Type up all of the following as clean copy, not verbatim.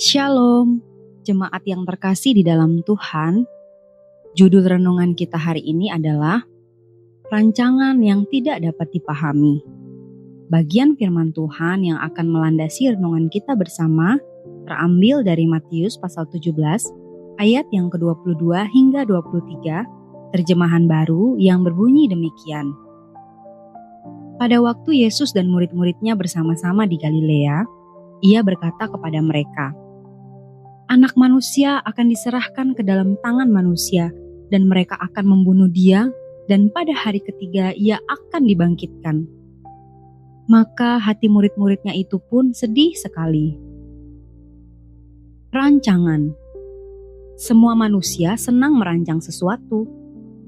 Shalom, jemaat yang terkasih di dalam Tuhan. Judul renungan kita hari ini adalah Rancangan yang tidak dapat dipahami. Bagian firman Tuhan yang akan melandasi renungan kita bersama terambil dari Matius pasal 17 ayat yang ke-22 hingga 23, terjemahan baru yang berbunyi demikian. Pada waktu Yesus dan murid-muridnya bersama-sama di Galilea, ia berkata kepada mereka, Anak manusia akan diserahkan ke dalam tangan manusia, dan mereka akan membunuh dia, dan pada hari ketiga ia akan dibangkitkan. Maka hati murid-muridnya itu pun sedih sekali. Rancangan. Semua manusia senang merancang sesuatu,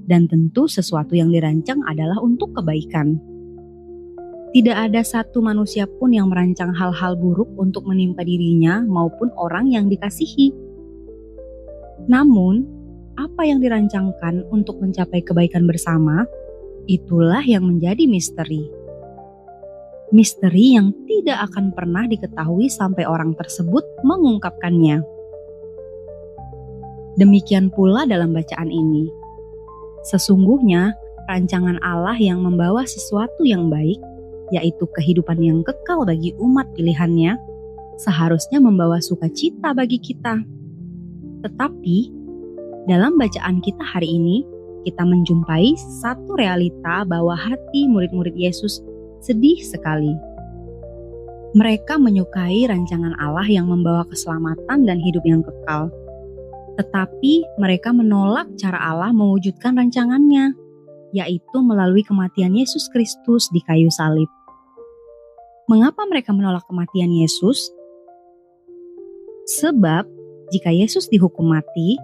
dan tentu sesuatu yang dirancang adalah untuk kebaikan. Tidak ada satu manusia pun yang merancang hal-hal buruk untuk menimpa dirinya maupun orang yang dikasihi. Namun, apa yang dirancangkan untuk mencapai kebaikan bersama, itulah yang menjadi misteri. Misteri yang tidak akan pernah diketahui sampai orang tersebut mengungkapkannya. Demikian pula dalam bacaan ini. Sesungguhnya, rancangan Allah yang membawa sesuatu yang baik, yaitu kehidupan yang kekal bagi umat pilihannya, seharusnya membawa sukacita bagi kita. Tetapi, dalam bacaan kita hari ini, kita menjumpai satu realita bahwa hati murid-murid Yesus sedih sekali. Mereka menyukai rancangan Allah yang membawa keselamatan dan hidup yang kekal. Tetapi mereka menolak cara Allah mewujudkan rancangannya, yaitu melalui kematian Yesus Kristus di kayu salib. Mengapa mereka menolak kematian Yesus? Sebab jika Yesus dihukum mati,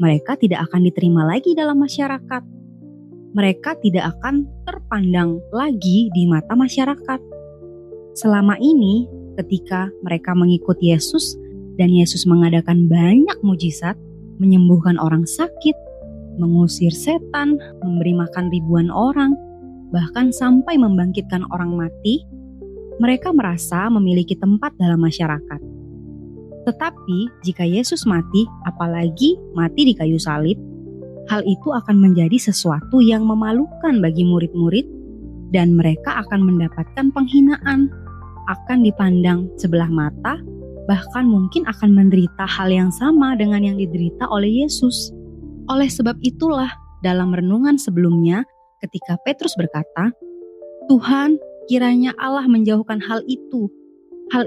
mereka tidak akan diterima lagi dalam masyarakat. Mereka tidak akan terpandang lagi di mata masyarakat. Selama ini, ketika mereka mengikut Yesus dan Yesus mengadakan banyak mujizat, menyembuhkan orang sakit, mengusir setan, memberi makan ribuan orang, bahkan sampai membangkitkan orang mati, mereka merasa memiliki tempat dalam masyarakat. Tetapi jika Yesus mati, apalagi mati di kayu salib, hal itu akan menjadi sesuatu yang memalukan bagi murid-murid dan mereka akan mendapatkan penghinaan, akan dipandang sebelah mata, bahkan mungkin akan menderita hal yang sama dengan yang diderita oleh Yesus. Oleh sebab itulah, dalam renungan sebelumnya, ketika Petrus berkata, Tuhan, kiranya Allah menjauhkan hal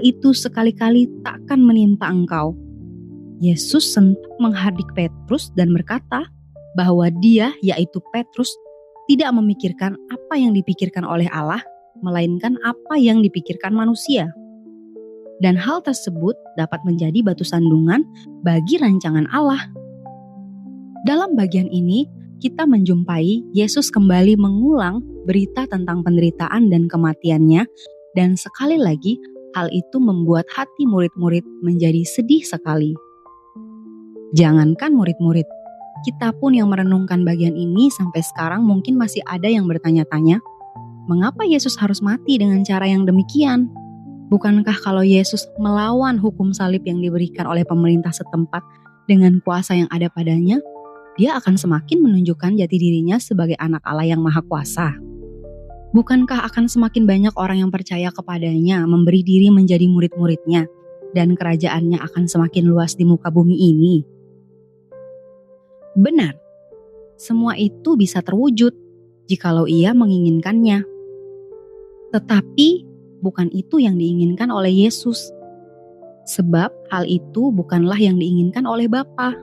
itu sekali-kali takkan menimpa engkau. Yesus sentak menghardik Petrus dan berkata bahwa dia, yaitu Petrus, tidak memikirkan apa yang dipikirkan oleh Allah, melainkan apa yang dipikirkan manusia. Dan hal tersebut dapat menjadi batu sandungan bagi rancangan Allah. Dalam bagian ini, kita menjumpai Yesus kembali mengulang berita tentang penderitaan dan kematiannya, dan sekali lagi hal itu membuat hati murid-murid menjadi sedih sekali. Jangankan murid-murid, kita pun yang merenungkan bagian ini sampai sekarang mungkin masih ada yang bertanya-tanya, mengapa Yesus harus mati dengan cara yang demikian? Bukankah kalau Yesus melawan hukum salib yang diberikan oleh pemerintah setempat dengan kuasa yang ada padanya, dia akan semakin menunjukkan jati dirinya sebagai anak Allah yang maha kuasa. Bukankah akan semakin banyak orang yang percaya kepadanya, memberi diri menjadi murid-muridnya, dan kerajaannya akan semakin luas di muka bumi ini? Benar, semua itu bisa terwujud jikalau ia menginginkannya. Tetapi bukan itu yang diinginkan oleh Yesus. Sebab hal itu bukanlah yang diinginkan oleh Bapa.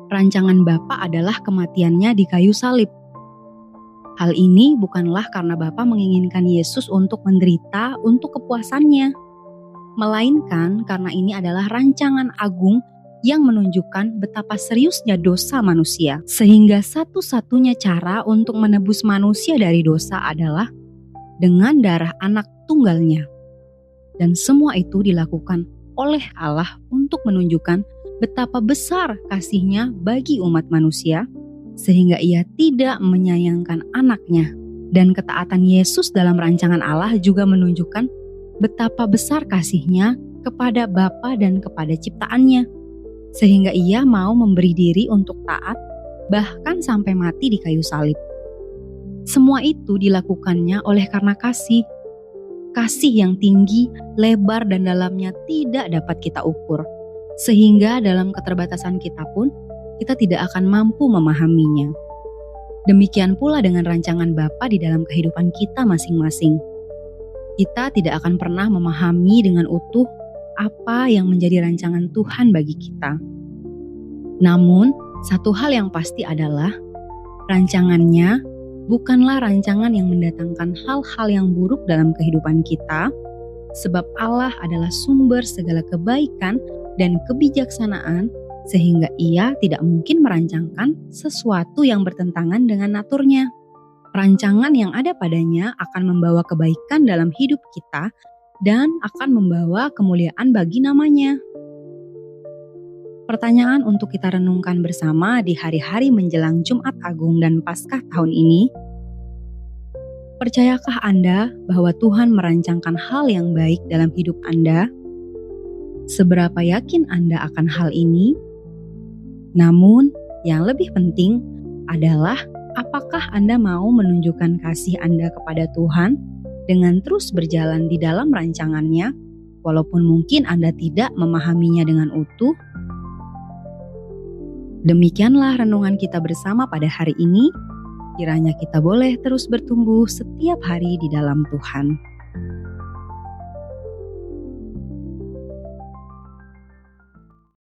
Rancangan Bapa adalah kematiannya di kayu salib. Hal ini bukanlah karena Bapa menginginkan Yesus untuk menderita untuk kepuasannya, melainkan karena ini adalah rancangan agung yang menunjukkan betapa seriusnya dosa manusia, sehingga satu-satunya cara untuk menebus manusia dari dosa adalah dengan darah anak tunggalnya. Dan semua itu dilakukan oleh Allah untuk menunjukkan betapa besar kasih-Nya bagi umat manusia, sehingga Ia tidak menyayangkan anaknya. Dan ketaatan Yesus dalam rancangan Allah juga menunjukkan betapa besar kasih-Nya kepada Bapa dan kepada ciptaannya, sehingga ia mau memberi diri untuk taat, bahkan sampai mati di kayu salib. Semua itu dilakukannya oleh karena kasih. Kasih yang tinggi, lebar, dan dalamnya tidak dapat kita ukur. Sehingga dalam keterbatasan kita pun, kita tidak akan mampu memahaminya. Demikian pula dengan rancangan Bapa di dalam kehidupan kita masing-masing. Kita tidak akan pernah memahami dengan utuh apa yang menjadi rancangan Tuhan bagi kita. Namun, satu hal yang pasti adalah rancangannya bukanlah rancangan yang mendatangkan hal-hal yang buruk dalam kehidupan kita, sebab Allah adalah sumber segala kebaikan dan kebijaksanaan, sehingga Ia tidak mungkin merancangkan sesuatu yang bertentangan dengan naturnya. Rancangan yang ada padanya akan membawa kebaikan dalam hidup kita dan akan membawa kemuliaan bagi namanya. Pertanyaan untuk kita renungkan bersama di hari-hari menjelang Jumat Agung dan Paskah tahun ini. Percayakah Anda bahwa Tuhan merancangkan hal yang baik dalam hidup Anda? Seberapa yakin Anda akan hal ini? Namun, yang lebih penting adalah apakah Anda mau menunjukkan kasih Anda kepada Tuhan dengan terus berjalan di dalam rancangannya, walaupun mungkin Anda tidak memahaminya dengan utuh? Demikianlah renungan kita bersama pada hari ini. Kiranya kita boleh terus bertumbuh setiap hari di dalam Tuhan.